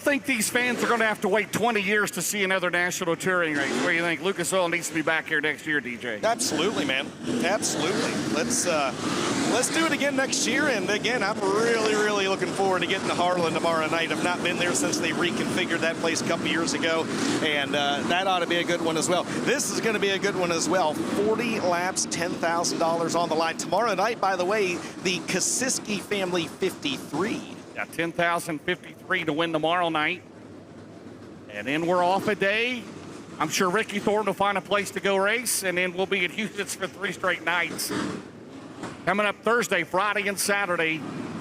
think these fans are going to have to wait 20 years to see another national touring race. What do you think? Lucas Oil needs to be back here next year, DJ. Absolutely, man. Absolutely. Let's do it again next year. And again, I'm really looking forward to getting to Harlan tomorrow night. I've not been there since they reconfigured that place a couple years ago, and that ought to be a good one as well. This is going to be a good one as well. 40 laps, $10,000 on the line tomorrow night. By the way, the Kosiski family 53. Got 10,053 to win tomorrow night. And then we're off a day. I'm sure Ricky Thornton will find a place to go race, and then we'll be at Houston's for 3 straight nights. Coming up Thursday, Friday, and Saturday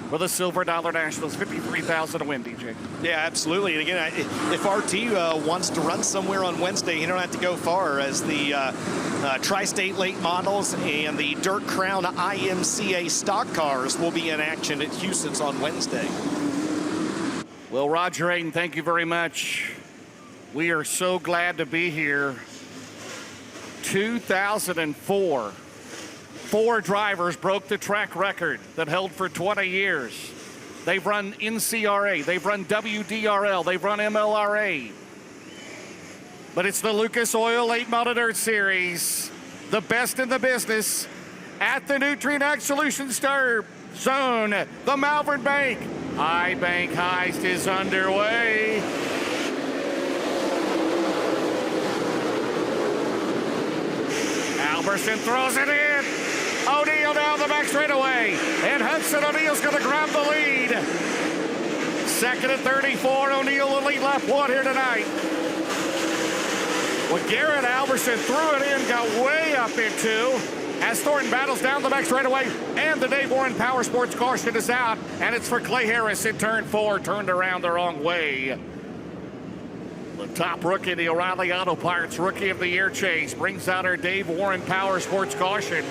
for the Silver Dollar Nationals. 53,000 to win, DJ. Yeah, absolutely. And again, if RT wants to run somewhere on Wednesday, he don't have to go far, as the Tri-State late models and the Dirt Crown IMCA stock cars will be in action at Houston's on Wednesday. Well, Roger Aiden, thank you very much. We are so glad to be here. 2004. 4 drivers broke the track record that held for 20 years. They've run NCRA, they've run WDRL, they've run MLRA. But it's the Lucas Oil Late Model Dirt Series, the best in the business, at the Nutrien Ag Solutions Star Zone. The Malvern Bank High Bank Heist is underway. Alberson throws it in. O'Neal down the back straightaway, and Hudson O'Neal's going to grab the lead. Second at 34, O'Neal will lead lap 1 here tonight. Well, Garrett Alberson threw it in, got way up into, as Thornton battles down the back straightaway, and the Dave Warren Power Sports caution is out, and it's for Clay Harris in turn 4, turned around the wrong way. The top rookie, the O'Reilly Auto Parts Rookie of the Year chase, brings out our Dave Warren Power Sports caution.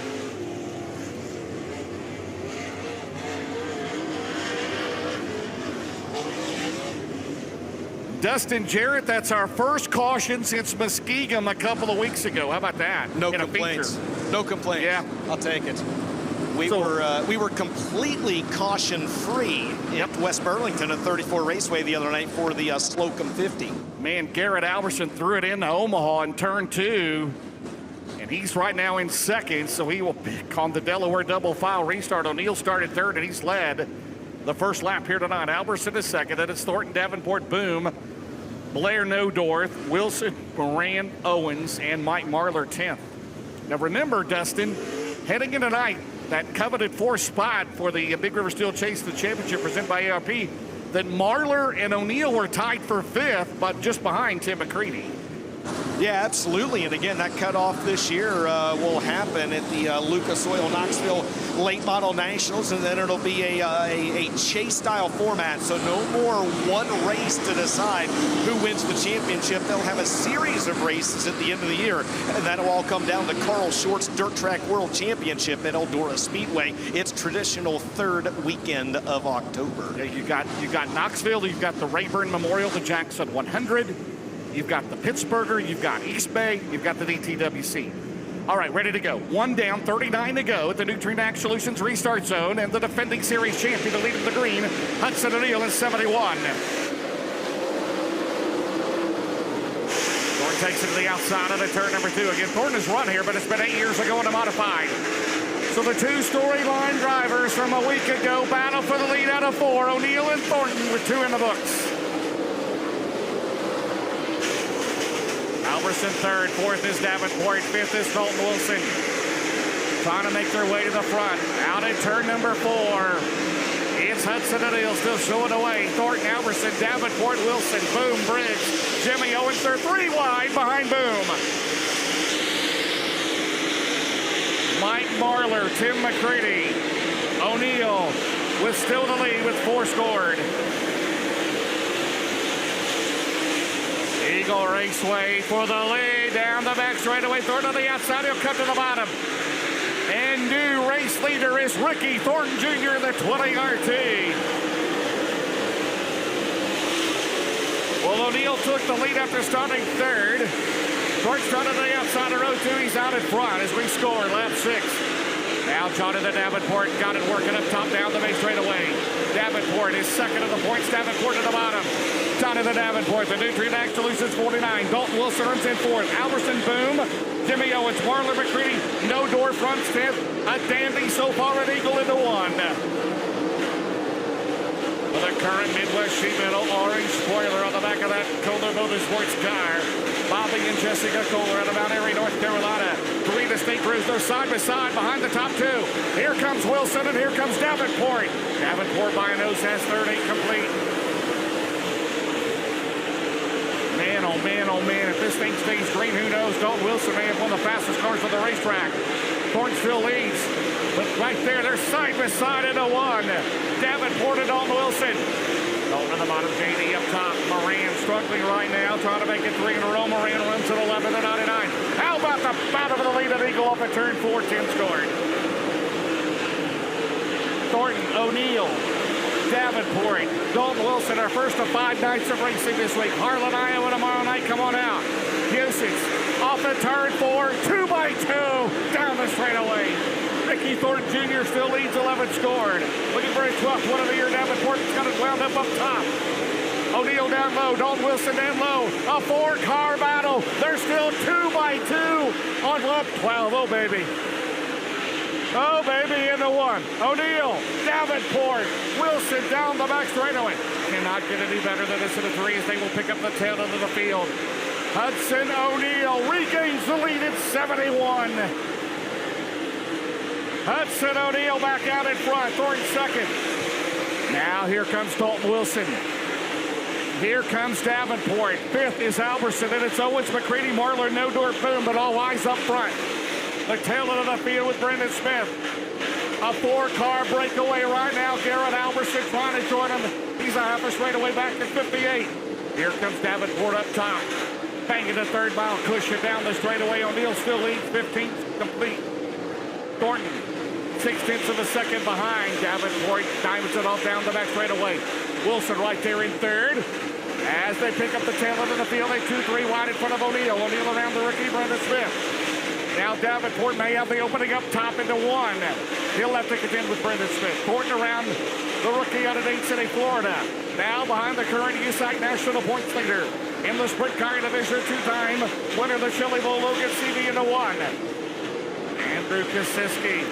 Dustin Jarrett, that's our first caution since Muskegon a couple of weeks ago. How about that? No complaints. No complaints. Yeah. I'll take it. We were completely caution-free at West Burlington at 34 Raceway the other night for the Slocum 50. Man, Garrett Alberson threw it into Omaha in turn 2. And he's right now in second, so he will pick on the Delaware double file restart. O'Neal started third, and he's led the first lap here tonight. Alberson is second, and it's Thornton, Davenport, Boom, Blair, Nodorth, Wilson, Moran, Owens, and Mike Marlar 10th. Now remember, Dustin, heading into tonight, that coveted 4th spot for the Big River Steel Chase, the championship presented by ARP, that Marlar and O'Neal were tied for 5th, but just behind Tim McCready. Yeah, absolutely. And again, that cutoff this year will happen at the Lucas Oil Knoxville Late Model Nationals, and then it'll be a chase-style format, so no more one race to decide who wins the championship. They'll have a series of races at the end of the year, and that'll all come down to Carl Short's Dirt Track World Championship at Eldora Speedway. It's traditional 3rd weekend of October. Yeah, you got Knoxville, you've got the Rayburn Memorial, the Jackson 100. You've got the Pittsburgher, you've got East Bay, you've got the DTWC. All right, ready to go. 1 down, 39 to go at the Nutrien Ag Solutions restart zone, and the defending series champion, the lead of the green, Hudson O'Neal in 71. Thornton takes it to the outside of the turn number 2. Again, Thornton has run here, but it's been 8 years ago in a modified. So the 2 storyline drivers from a week ago battle for the lead out of 4. O'Neal and Thornton with 2 in the books. Alberson 3rd, 4th is Davenport, 5th is Colton Wilson. Trying to make their way to the front. Out at turn number 4. It's Hudson O'Neal still showing away. Thornton, Alberson, Davenport, Wilson, Boom, Briggs. Jimmy Owens, they're 3 wide behind Boom. Mike Marlar, Tim McCready, O'Neal with still the lead with 4 scored. Eagle Raceway for the lead. Down the back straightaway. Thornton on the outside. He'll cut to the bottom. And new race leader is Ricky Thornton Jr. in the 20 RT. Well, O'Neal took the lead after starting 3rd. Thornton started on the outside of row 2. He's out in front as we score lap 6. Now John to the Davenport. Got it working up top down the main straightaway. Davenport is second of the points. Davenport to the bottom. Jonathan Davenport, the Nutrient Act Solutions 49. Dalton Wilson runs in fourth. Alberson, boom. Jimmy Owens, Marlon McCready, no door front fifth. A dandy so far, an eagle into one. For the current Midwest Sheet Metal orange spoiler on the back of that Kohler Motorsports car. Bobby and Jessica Kohler out of Mount Airy, North Carolina. Three distinct crews. They're side by side behind the top two. Here comes Wilson and here comes Davenport. Davenport by a nose has third, eight complete. Man, oh man, oh man. If this thing stays green, who knows? Dalton Wilson may have one of the fastest cars on the racetrack. Thornton still leads. But right there, they're side by side into one. Davenport and Dalton Wilson. Dalton on the bottom, JD up top. Moran struggling right now, trying to make it three in a row. Moran runs at 11 to 99. How about the battle of the lead of Eagle off at turn 4? Tim scored. Thornton, O'Neill, Davenport, Dalton Wilson, our first of 5 nights of racing this week. Harlan, Iowa tomorrow night. Come on out. Usage off at turn 4, 2 by 2 down the straightaway. Ricky Thornton Jr. still leads, 11 scored. Looking for a 12th one of the year. Davenport got it wound up top. O'Neill down low. Dalton Wilson down low. A 4-car battle. They're still 2 by 2 on lap 12. Oh, baby. Oh, baby, into one. O'Neill, Davenport, Wilson down the back straightaway. Cannot get any better than this in the 3 as they will pick up the tail end of the field. Hudson O'Neill regains the lead at 71. Hudson O'Neill back out in front. Thornton second. Now here comes Dalton Wilson. Here comes Davenport. Fifth is Alberson, and it's Owens, McCready, Marler, no door, boom, but all eyes up front. The tail end of the field with Brendan Smith. A 4-car breakaway right now. Garrett Alberson trying to join him. He's a half a straightaway back to 58. Here comes Davenport up top. Banging the third mile cushion down the straightaway. O'Neill still leads, 15th complete. Thornton, 6/10 of a second behind. Davenport diamonds it off down the back straightaway. Wilson right there in third. As they pick up the tail end of the field, they 2-3 wide in front of O'Neill. O'Neill around the rookie, Brendan Smith. Now Davenport may have the opening up top into one. He'll have to contend with Brendan Smith. Thornton around the rookie out of Dade City, Florida. Now behind the current USAC national points leader. In the sprint car division, 2-time winner of the Chili Bowl, Logan CV into one. Andrew Kosiski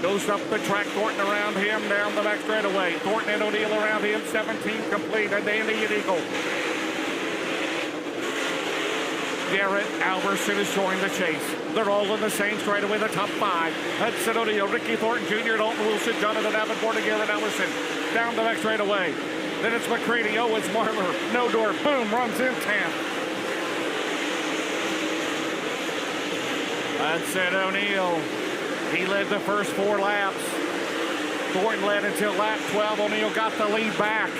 goes up the track. Thornton around him down the back straightaway. Thornton and O'Neill around him, 17 complete. A dandy and eagle. Garrett Alberson is joined the chase. They're all in the same straightaway, the top 5. Hudson O'Neill, Ricky Thornton Jr., Dalton Wilson, Jonathan Davenport, and Garrett Alberson down the back straightaway. Then it's McCready, Owens, Marler, no door, boom, runs in 10th. Hudson O'Neill, he led the first 4 laps. Thornton led until lap 12. O'Neill got the lead back.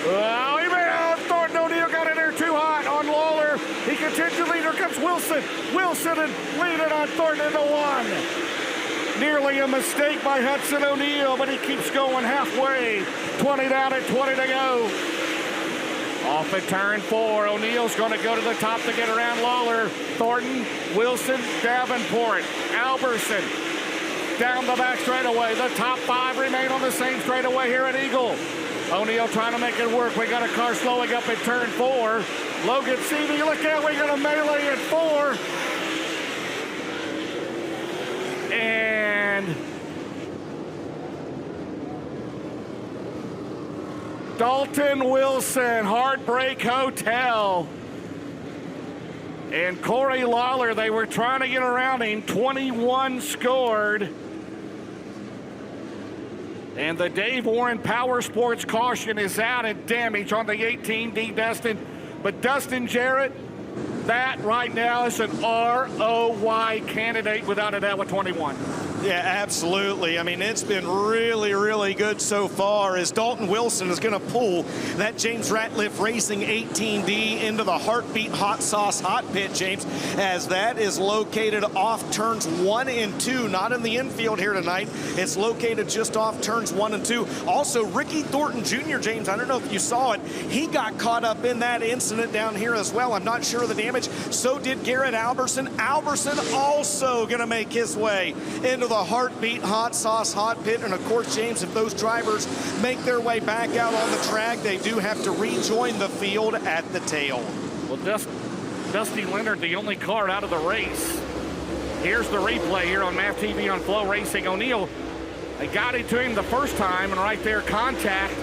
Oh, he may have. Thornton O'Neill got in there too hot on Lawler. He continues to lead. Here comes Wilson. Wilson and leading on Thornton into one. Nearly a mistake by Hudson O'Neill, but he keeps going halfway. 20 down at 20 to go. Off at turn 4. O'Neill's going to go to the top to get around Lawler. Thornton, Wilson, Davenport, Alberson. Down the back straightaway. The top 5 remain on the same straightaway here at Eagle. O'Neill trying to make it work. We got a car slowing up at turn 4. Logan Seavey, look out, we got a melee at 4. And Dalton Wilson, Heartbreak Hotel. And Corey Lawler, they were trying to get around him. 21 scored. And the Dave Warren Power Sports caution is out at damage on the 18D Dustin. But Dustin Jarrett, that right now is an ROY candidate without a doubt with 21. Yeah, absolutely. I mean, it's been really, really good so far as Dalton Wilson is going to pull that James Ratliff Racing 18D into the Heartbeat Hot Sauce Hot Pit, James, as that is located off turns 1 and 2, not in the infield here tonight. It's located just off turns 1 and 2. Also, Ricky Thornton Jr., James, I don't know if you saw it, he got caught up in that incident down here as well. I'm not sure of the damage. So did Garrett Alberson. Alberson also going to make his way into the Heartbeat Hot Sauce Hot Pit. And of course, James, if those drivers make their way back out on the track, they do have to rejoin the field at the tail. Well, Dusty Leonard, the only car out of the race. Here's the replay here on MAV TV on Flow Racing. O'Neal, they got it to him the first time, and right there, contact.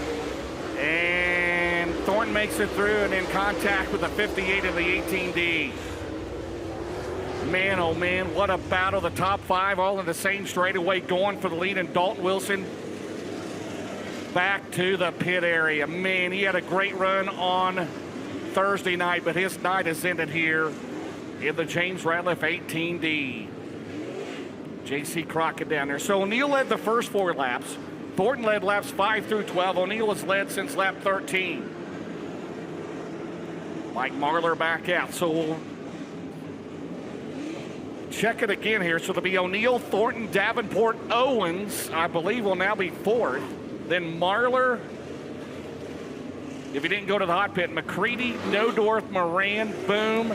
And Thornton makes it through, and in contact with the 58 of the 18D. Man, oh man, what a battle. The top five all in the same straightaway going for the lead, and Dalton Wilson back to the pit area. Man, he had a great run on Thursday night, but his night has ended here in the James Ratliff 18D. J.C. Crockett down there. So O'Neal led the first 4 laps. Thornton led laps 5 through 12. O'Neal has led since lap 13. Mike Marlar back out. So we'll check it again here. So it'll be O'Neal, Thornton, Davenport, Owens, I believe will now be 4th. Then Marlar, if he didn't go to the hot pit, McCready, Nodorf, Moran, Boom,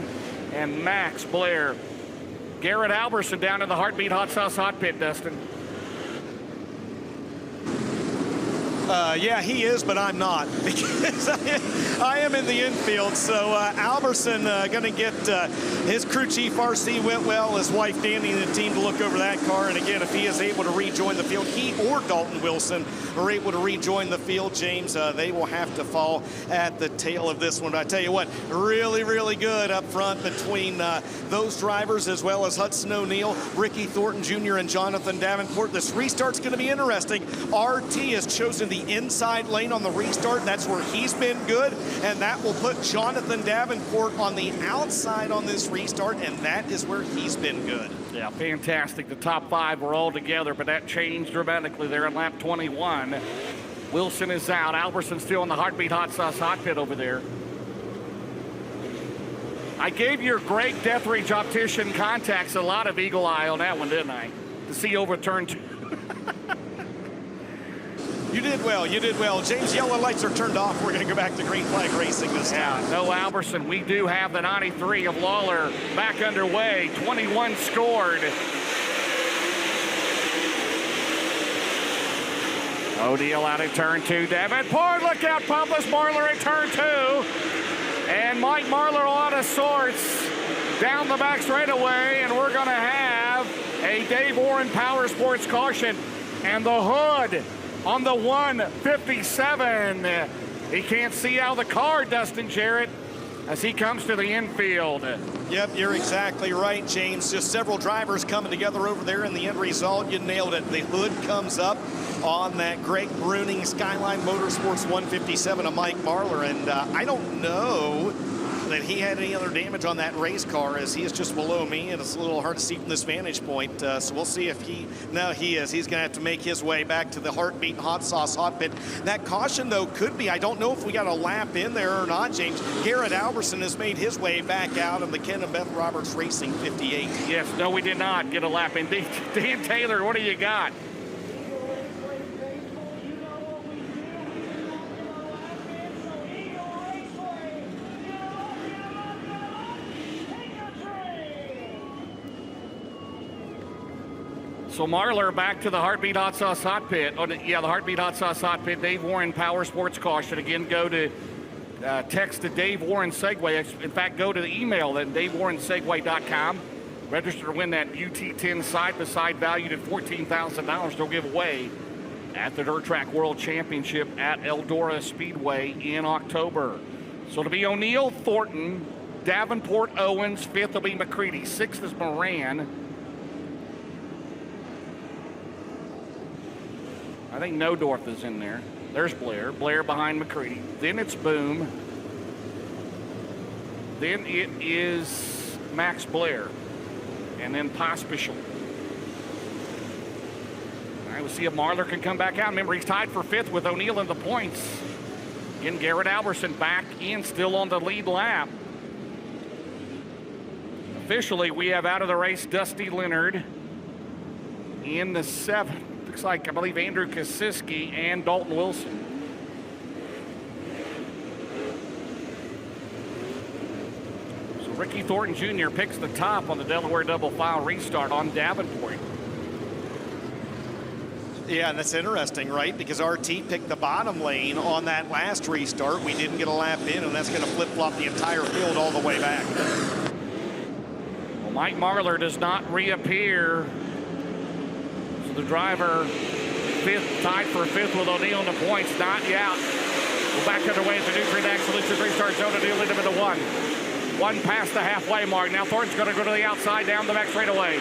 and Max Blair. Garrett Alberson down in the Heartbeat Hot Sauce Hot Pit, Dustin. Yeah, he is, but I'm not, because I am in the infield. So Alberson going to get his crew chief RC Whitwell, his wife Danny, and the team to look over that car. And again, if he is able to rejoin the field, he or Dalton Wilson are able to rejoin the field, James, they will have to fall at the tail of this one. But I tell you what, really, really good up front between those drivers, as well as Hudson O'Neal, Ricky Thornton Jr., and Jonathan Davenport. This restart's going to be interesting. RT has chosen the inside lane on the restart. That's where he's been good, and that will put Jonathan Davenport on the outside on this restart, and that is where he's been good. Yeah, fantastic. The top 5 were all together, but that changed dramatically there in lap 21. Wilson is out. Alberson still in the Heartbeat Hot Sauce Hot Pit over there. I gave your Greg Deathridge optician contacts a lot of eagle eye on that one, didn't I? To see overturned. You did well. You did well. James, yellow lights are turned off. We're going to go back to green flag racing this time. Yeah, no Alberson. We do have the 93 of Lawler back underway. 21 scored. O'Neal out in turn 2. Davenport, look out, Pampas Marlar in turn 2. And Mike Marlar out of sorts down the back straightaway. And we're going to have a Dave Warren Power Sports caution. And the hood on the 157. He can't see out of the car, Dustin Jarrett, as he comes to the infield. Yep, you're exactly right, James. Just several drivers coming together over there, and the end result, you nailed it. The hood comes up on that Greg Bruning Skyline Motorsports 157 of Mike Marlar, and I don't know that he had any other damage on that race car, as he is just below me, and it's a little hard to see from this vantage point. So we'll see if he is. He's going to have to make his way back to the Heartbeat Hot Sauce Hot Pit. That caution, though, could be, I don't know if we got a lap in there or not, James. Garrett Alberson has made his way back out of the Ken and Beth Roberts Racing 58. Yes, no, we did not get a lap in. Dan Taylor, what do you got? So Marlar back to the Heartbeat Hot Sauce Hot Pit. Oh, yeah, the Heartbeat Hot Sauce Hot Pit. Dave Warren Power Sports caution. Again, go to text to Dave Warren Segway. In fact, go to the email at davewarrensegway.com. Register to win that UT10 side-by-side valued at $14,000. They'll give away at the Dirt Track World Championship at Eldora Speedway in October. So it'll be O'Neal, Thornton, Davenport, Owens. 5th will be McCready. 6th is Moran. I think Nodorf is in there. There's Blair. Blair behind McCready. Then it's Boom. Then it is Max Blair. And then Pospischel. All right, we'll see if Marlar can come back out. Remember, he's tied for 5th with O'Neal in the points. Again, Garrett Alberson back in, still on the lead lap. Officially, we have out of the race Dusty Leonard in the 7th. Looks like, I believe, Andrew Kosiski and Dalton Wilson. So Ricky Thornton Jr. picks the top on the Delaware double file restart on Davenport. Yeah, and that's interesting, right? Because RT picked the bottom lane on that last restart. We didn't get a lap in, and that's going to flip-flop the entire field all the way back. Well, Mike Marlar does not reappear. So the driver, fifth, tied for fifth with O'Neal in the points, not yet. We're back underway at the Nutrient Ag Solutions restart zone. O'Neal lead him into one. One past the halfway mark. Now Thornton's going to go to the outside, down the back straightaway.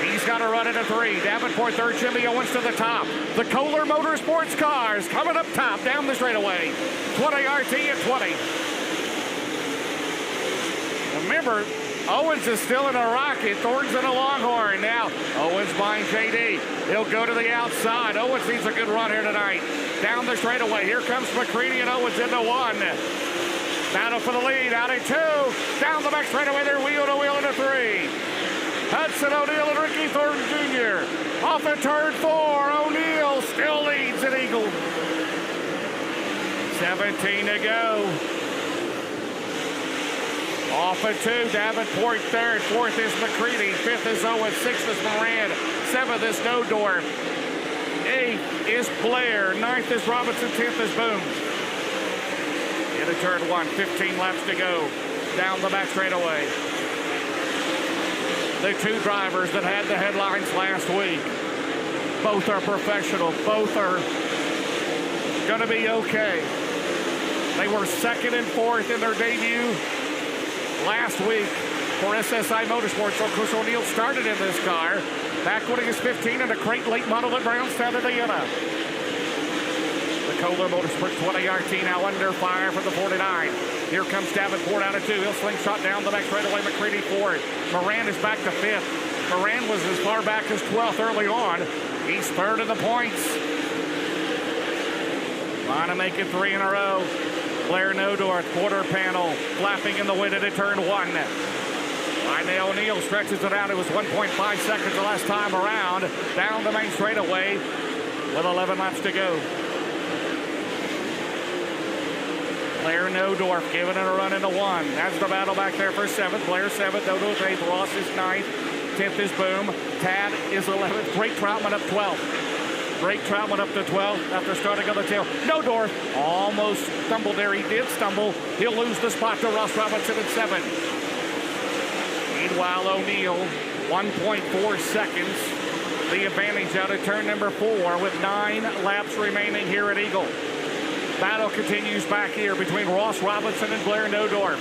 He's got to run into three. Davenport third, Jimmy Owens to the top. The Kohler Motorsports cars coming up top, down the straightaway. 20 RT at 20. Remember, Owens is still in a rocket. Thornton's in a Longhorn. Now, Owens behind JD. He'll go to the outside. Owens needs a good run here tonight. Down the straightaway. Here comes McCready and Owens into one. Battle for the lead. Out at two. Down the back straightaway. They're wheel to wheel into three. Hudson O'Neal and Ricky Thornton Jr. Off at turn four. O'Neal still leads at Eagle. 17 to go. Off at two. Davenport third. Fourth is McCready. Fifth is Owens. Sixth is Moran. Seventh is Nodorf. Eighth is Blair. Ninth is Robinson. 10th is Boone. Into turn one. 15 laps to go. Down the back straightaway. The two drivers that had the headlines last week. Both are professional. Both are going to be okay. They were second and fourth in their debut last week for SSI Motorsports. So Chris O'Neal started in this car back when he was 15 in a crate late model at Brownstown, Indiana. The Kohler Motorsports 20 RT now under fire for the 49. Here comes Davenport out of two. He'll slingshot down the back straightaway. McCready fourth. Moran is back to fifth. Moran was as far back as 12th early on. He's third in the points. Trying to make it three in a row. Blair Nodorf, quarter panel, flapping in the wind into turn one. Ryan O'Neal stretches it out. It was 1.5 seconds the last time around. Down the main straightaway with 11 laps to go. Blair Nodorf giving it a run into one. That's the battle back there for seventh. Blair seventh, Nodorf eighth, Ross is ninth. 10th is Boom. Tad is 11th. Drake Troutman up 12th. Drake Troutman up to 12th after starting on the tail. Nodorf almost stumbled there. He did stumble. He'll lose the spot to Ross Robinson at 7. Meanwhile, O'Neal, 1.4 seconds. The advantage out of turn number 4 with 9 laps remaining here at Eagle. Battle continues back here between Ross Robinson and Blair Nodorf.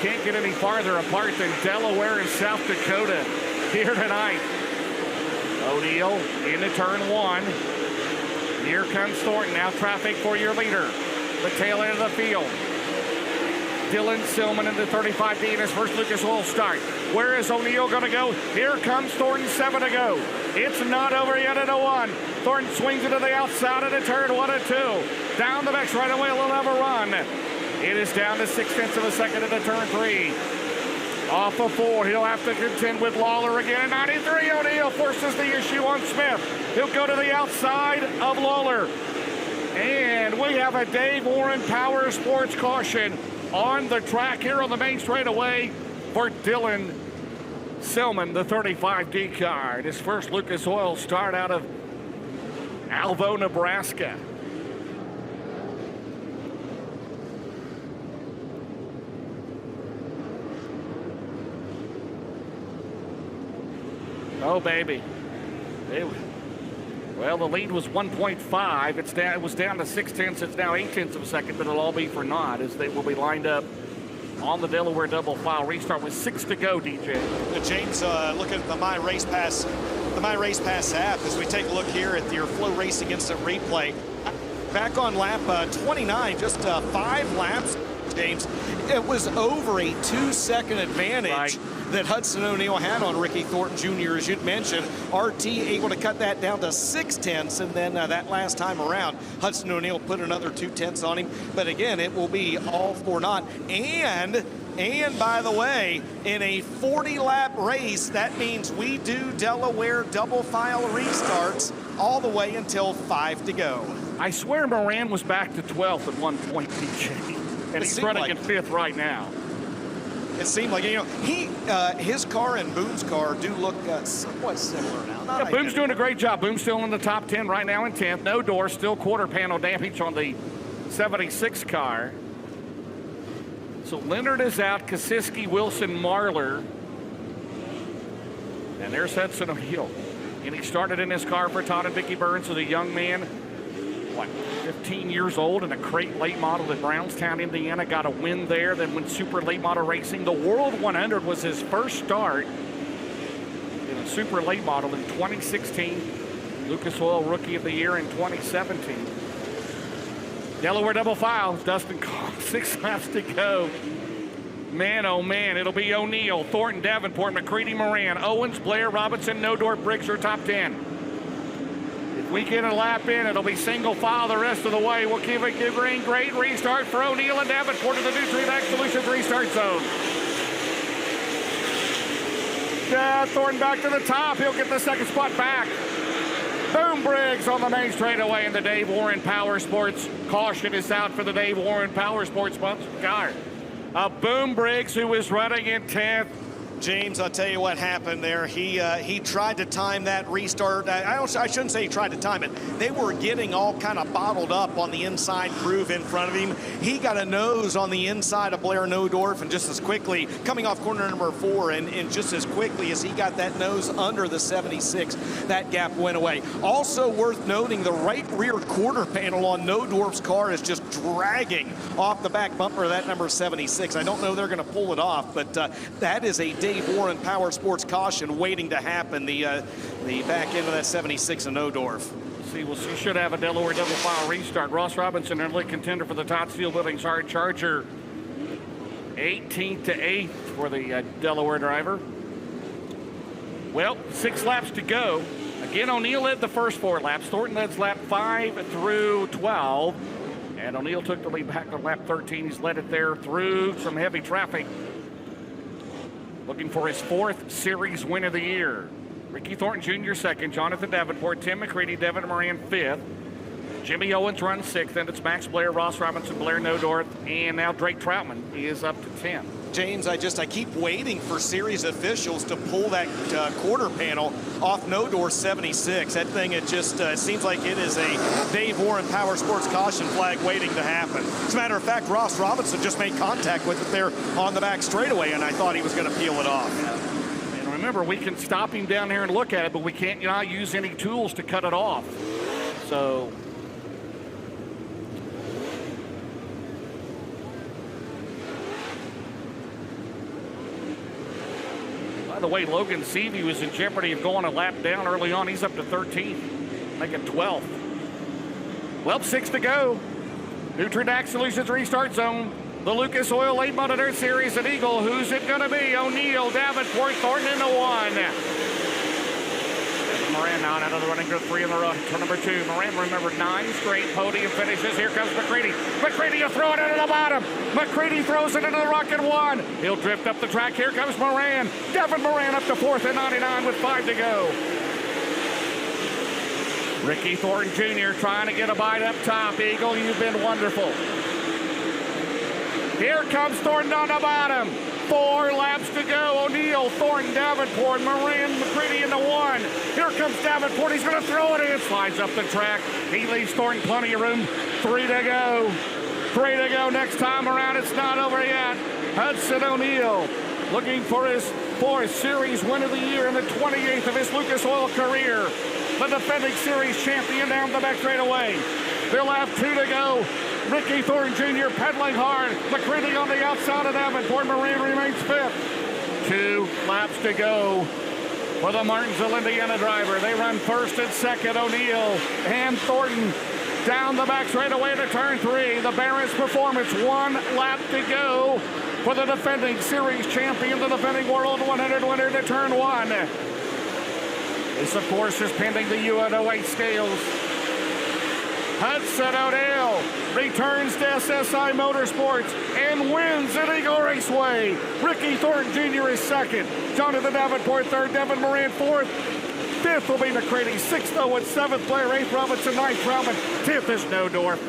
Can't get any farther apart than Delaware and South Dakota here tonight. O'Neal into turn 1. Here comes Thornton. Now traffic for your leader. The tail end of the field. Dylan Silman into 35D in his first Lucas Oil start. Where is O'Neal going to go? Here comes Thornton, 7 to go. It's not over yet into 1. Thornton swings it to the outside into turn 1 and 2. Down the back straightaway, he'll have a run. It is down to 0.6 of a second into turn 3. Off of 4, he'll have to contend with Lawler again. At 93, O'Neal forces the issue on Smith. He'll go to the outside of Lawler. And we have a Dave Warren Power Sports caution on the track here on the main straightaway for Dylan Silman, the 35D car. His first Lucas Oil start out of Alvo, Nebraska. Oh, baby. Well, the lead was 1.5. It was down to 0.6. It's now 0.8 of a second, but it'll all be for naught as they will be lined up on the Delaware double file restart with 6 to go, DJ. James, looking at the My Race Pass app as we take a look here at your Flow Racing Instant Replay. Back on lap 29, just 5 laps, James. It was over a 2-second advantage that Hudson O'Neal had on Ricky Thornton Jr., as you'd mentioned. RT able to cut that down to 0.6, and then that last time around, Hudson O'Neal put another 0.2 on him. But again, it will be all for naught. And by the way, in a 40-lap race, that means we do Delaware double file restarts all the way until 5 to go. I swear Moran was back to 12th at one point, DJ. And he's running in 5th right now. It seemed like, his car and Boone's car do look somewhat similar now. Yeah, Boone's doing a great job. Boone's still in the top 10 right now in 10th. No door, still quarter panel damage on the 76 car. So Leonard is out, Kosiski, Wilson, Marlar. And there's Hudson O'Neill. And he started in his car for Todd and Vicki Burns as a young man, 15 years old, in a crate late model at Brownstown, Indiana. Got a win there, then went super late model racing. The World 100 was his first start in a super late model in 2016. Lucas Oil Rookie of the Year in 2017. Delaware double file, Dustin Collins, 6 laps to go. Man, oh man, it'll be O'Neill, Thornton, Davenport, McCready, Moran, Owens, Blair, Robinson, Nodorf, Briggs are top 10. If we get a lap in, it'll be single file the rest of the way. We'll give it to green. Great restart for O'Neill and Davenport to the Nutrient Solutions restart zone. Thornton back to the top. He'll get the second spot back. Boom Briggs on the main straightaway in the Dave Warren Power Sports. Caution is out for the Dave Warren Power Sports sponsored car. Boom Briggs, who is running in 10th. James, I'll tell you what happened there. He tried to time that restart. I shouldn't say he tried to time it. They were getting all kind of bottled up on the inside groove in front of him. He got a nose on the inside of Blair Nodorf, and just as quickly, coming off corner number 4, and just as quickly as he got that nose under the 76, that gap went away. Also worth noting, the right rear quarter panel on Nodorf's car is just dragging off the back bumper of that number 76. I don't know they're going to pull it off, but that is a Dave Warren Power Sports caution waiting to happen. The back end of that 76 in Nodorf. See, well, she should have a Delaware double file restart. Ross Robinson, early contender for the Todd Steel Buildings Hard Charger. 18th to 8th for the Delaware driver. Well, 6 laps to go. Again, O'Neill led the first 4 laps. Thornton led lap 5 through 12. And O'Neill took the lead back on lap 13. He's led it there through some heavy traffic. Looking for his 4th series win of the year. Ricky Thornton Jr. 2nd, Jonathan Davenport, Tim McCready, Devin Moran 5th. Jimmy Owens runs 6th, and it's Max Blair, Ross Robinson, Blair Nodorf, and now Drake Troutman. He is up to 10. James, I keep waiting for series officials to pull that quarter panel off Nodorf 76. That thing, it just seems like it is a Dave Warren Power Sports caution flag waiting to happen. As a matter of fact, Ross Robinson just made contact with it there on the back straightaway, and I thought he was going to peel it off. Yeah. And remember, we can stop him down here and look at it, but we can't use any tools to cut it off. So... By the way, Logan Seavey was in jeopardy of going a lap down early on. He's up to 13th, making 12th. Well, 6 to go. Nutrient Solutions restart zone. The Lucas Oil Late Model Dirt Series at Eagle. Who's it going to be? O'Neill, Davenport, Thornton in the 1. Moran now out of the running group 3 in the row. Turn number 2. Moran, remember, 9 straight podium finishes. Here comes McCready. McCready will throw it into the bottom. McCready throws it into the rocket 1. He'll drift up the track. Here comes Moran. Devin Moran up to 4th at 99 with 5 to go. Ricky Thornton Jr. trying to get a bite up top. Eagle, you've been wonderful. Here comes Thornton on the bottom. 4 laps to go. O'Neill, Thornton, Davenport, Moran, McCready in the 1. Here comes Davenport. He's going to throw it in. Slides up the track. He leaves Thornton plenty of room. 3 to go. 3 to go. Next time around, it's not over yet. Hudson O'Neill looking for his 4th series win of the year and the 28th of his Lucas Oil career. The defending series champion down the back straightaway. They'll have 2 to go. Ricky Thornton Jr. pedaling hard. McCready on the outside of Davenport. Moran remains 5th. 2 laps to go for the Martinsville, Indiana driver. They run 1st and 2nd. O'Neill and Thornton down the back straightaway to turn 3. The Barron's Performance. 1 lap to go for the defending series champion, the defending World 100 winner to turn 1. This, of course, is pending the UNO8 scales. Hudson O'Neill returns to SSI Motorsports and wins at Eagle Raceway. Ricky Thornton Jr. is 2nd. Jonathan Davenport 3rd. Devin Moran 4th. 5th will be McCready. 6th Owen. 7th Blair. 8th Robinson. 9th Troutman. 10th is Nodorf.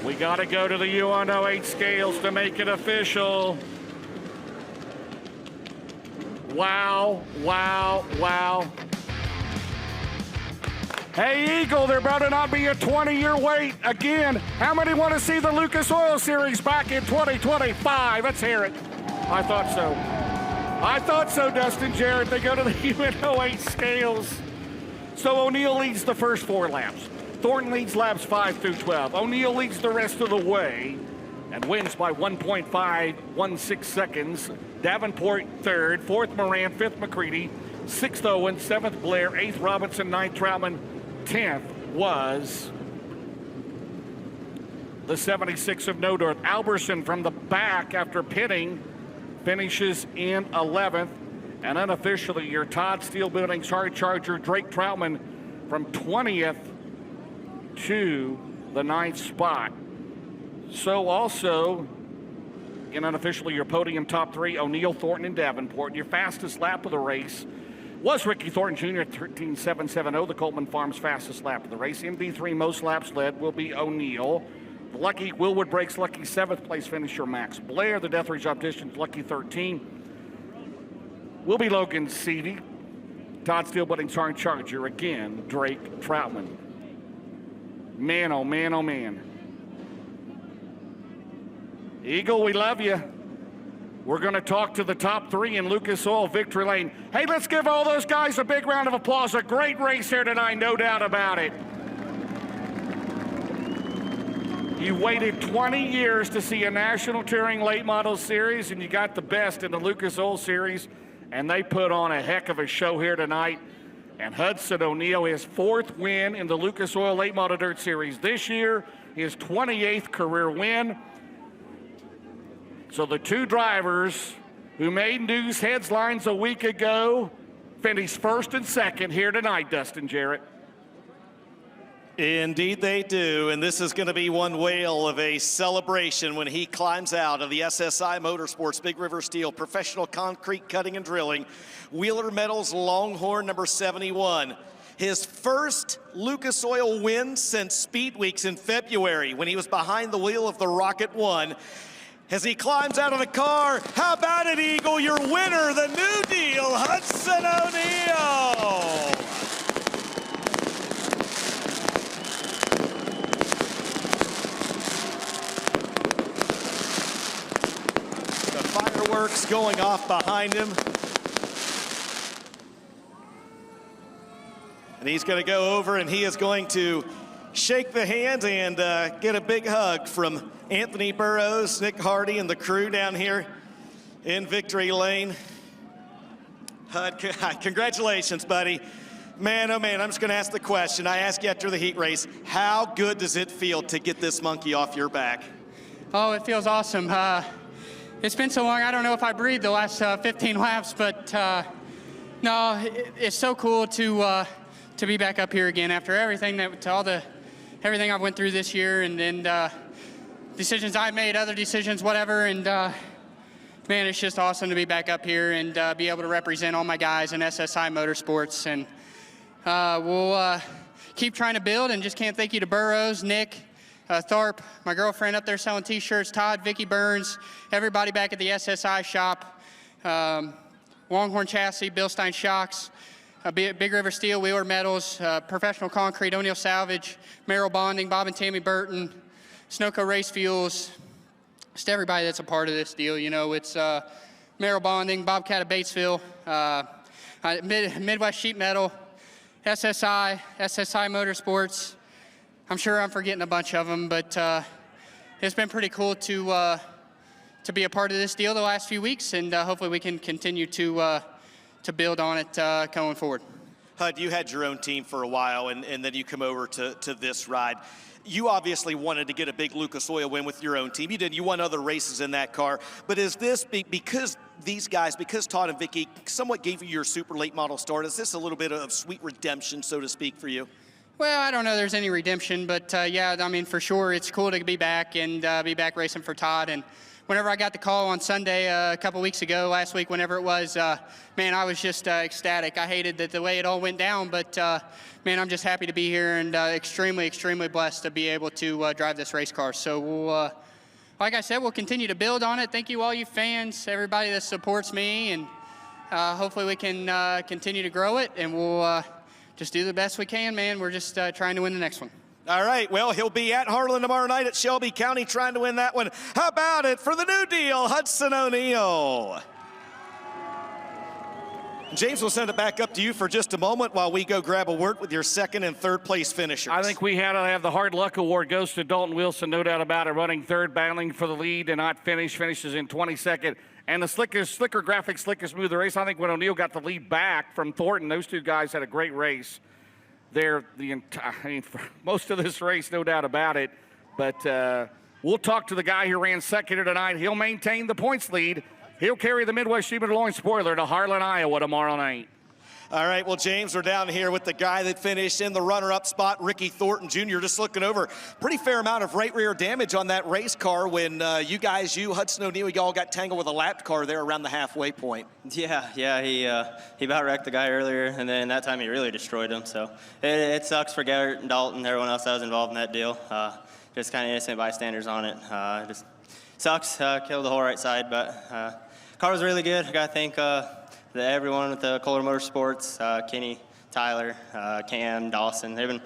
We got to go to the UNO8 scales to make it official. Wow, wow, wow. Hey, Eagle, there better not be a 20-year wait. Again, how many want to see the Lucas Oil Series back in 2025? Let's hear it. I thought so. I thought so, Dustin Jarrett. They go to the UNO8 scales. So O'Neill leads the first 4 laps. Thornton leads laps 5 through 12. O'Neill leads the rest of the way and wins by 1.516 seconds. Davenport third, fourth Moran, fifth McCready, sixth Owen, seventh Blair, eighth Robinson, ninth Troutman, 10th was the 76 of Nodorth. Alberson from the back after pitting finishes in 11th. And unofficially, your Todd Steele Building's hard charger, Drake Troutman, from 20th to the 9th spot. So also, and unofficially, your podium top 3, O'Neill, Thornton, and Davenport. Your fastest lap of the race was Ricky Thornton Jr. at 13.770, the Coleman Farms fastest lap of the race. MD3 most laps led will be O'Neill. The lucky Willwood Brakes lucky 7th place finisher Max Blair. The Deathridge Opticians lucky 13 will be Logan Seavey. Todd Steele Building's hard charger again, Drake Troutman. Man, oh man, oh man. Eagle, we love you. We're going to talk to the top 3 in Lucas Oil Victory Lane. Hey, let's give all those guys a big round of applause. A great race here tonight, no doubt about it. You waited 20 years to see a National Touring Late Model Series, and you got the best in the Lucas Oil Series, and they put on a heck of a show here tonight. And Hudson O'Neill, his 4th win in the Lucas Oil Late Model Dirt Series this year, his 28th career win. So the 2 drivers who made news headlines a week ago finished 1st and 2nd here tonight, Dustin Jarrett. Indeed they do, and this is going to be one whale of a celebration when he climbs out of the SSI Motorsports Big River Steel Professional Concrete Cutting and Drilling Wheeler Metals Longhorn number 71. His first Lucas Oil win since Speed Weeks in February when he was behind the wheel of the Rocket 1. As he climbs out of the car, how about it, Eagle? Your winner, the new deal, Hudson O'Neill. The fireworks going off behind him. And he's going to go over and he is going to shake the hand and get a big hug from Anthony Burrows, Nick Hardy, and the crew down here in Victory Lane. HUD, congratulations, buddy. Man, oh man, I'm just going to ask the question. I asked you after the heat race, how good does it feel to get this monkey off your back? Oh, it feels awesome. It's been so long, I don't know if I breathed the last 15 laps, but no, it's so cool to be back up here again after everything everything I've went through this year and decisions I made, other decisions, whatever, and man, it's just awesome to be back up here and be able to represent all my guys in SSI Motorsports, and we'll keep trying to build, and just can't thank you to Burrows, Nick, Tharp, my girlfriend up there selling t-shirts, Todd, Vicky Burns, everybody back at the SSI shop, Longhorn Chassis, Bill Stein Shocks, Big River Steel, Wheeler Metals, Professional Concrete, O'Neill Salvage, Merrill Bonding, Bob and Tammy Burton, Snowco Race Fuels, just everybody that's a part of this deal. You know, it's Merrill Bonding, Bobcat of Batesville, Midwest Sheet Metal, SSI Motorsports. I'm sure I'm forgetting a bunch of them, but it's been pretty cool to be a part of this deal the last few weeks, and hopefully we can continue to build on it going forward. HUD, you had your own team for a while, and then you come over to this ride. You obviously wanted to get a big Lucas Oil win with your own team. You did. You won other races in that car. But is this, because these guys, because Todd and Vicky somewhat gave you your super late model start, is this a little bit of sweet redemption, so to speak, for you? Well, I don't know there's any redemption, but yeah, I mean, for sure, it's cool to be back and be back racing for Todd and whenever I got the call on Sunday a couple weeks ago, last week, whenever it was, man, I was just ecstatic. I hated the way it all went down, but man, I'm just happy to be here and extremely, extremely blessed to be able to drive this race car. So we'll, like I said, we'll continue to build on it. Thank you, all you fans, everybody that supports me, and hopefully we can continue to grow it, and we'll just do the best we can, man. We're just trying to win the next one. All right, well, he'll be at Harlan tomorrow night at Shelby County trying to win that one. How about it for the new deal, Hudson O'Neal? James, we'll send it back up to you for just a moment while we go grab a word with your second and third place finishers. I think we had to have the hard luck award goes to Dalton Wilson, no doubt about it, running third, battling for the lead and not finishes in 22nd. And the slicker graphics, slicker smooth race. I think when O'Neal got the lead back from Thornton, those two guys had a great race there. For most of this race, no doubt about it. But we'll talk to the guy who ran second here tonight. He'll maintain the points lead. He'll carry the Midwest Sheepman Loin spoiler to Harlan, Iowa tomorrow night. All right, well, James, we're down here with the guy that finished in the runner-up spot, Ricky Thornton Jr. Just looking over, pretty fair amount of right rear damage on that race car when you, Hudson O'Neal, y'all got tangled with a lapped car there around the halfway point. Yeah, he about wrecked the guy earlier, and then that time he really destroyed him. So it sucks for Garrett and Dalton, everyone else that was involved in that deal. Just kind of innocent bystanders on it. Just sucks, killed the whole right side, but car was really good. I got to thank everyone at the Kohler Motorsports, Kenny, Tyler, Cam, Dawson. They've been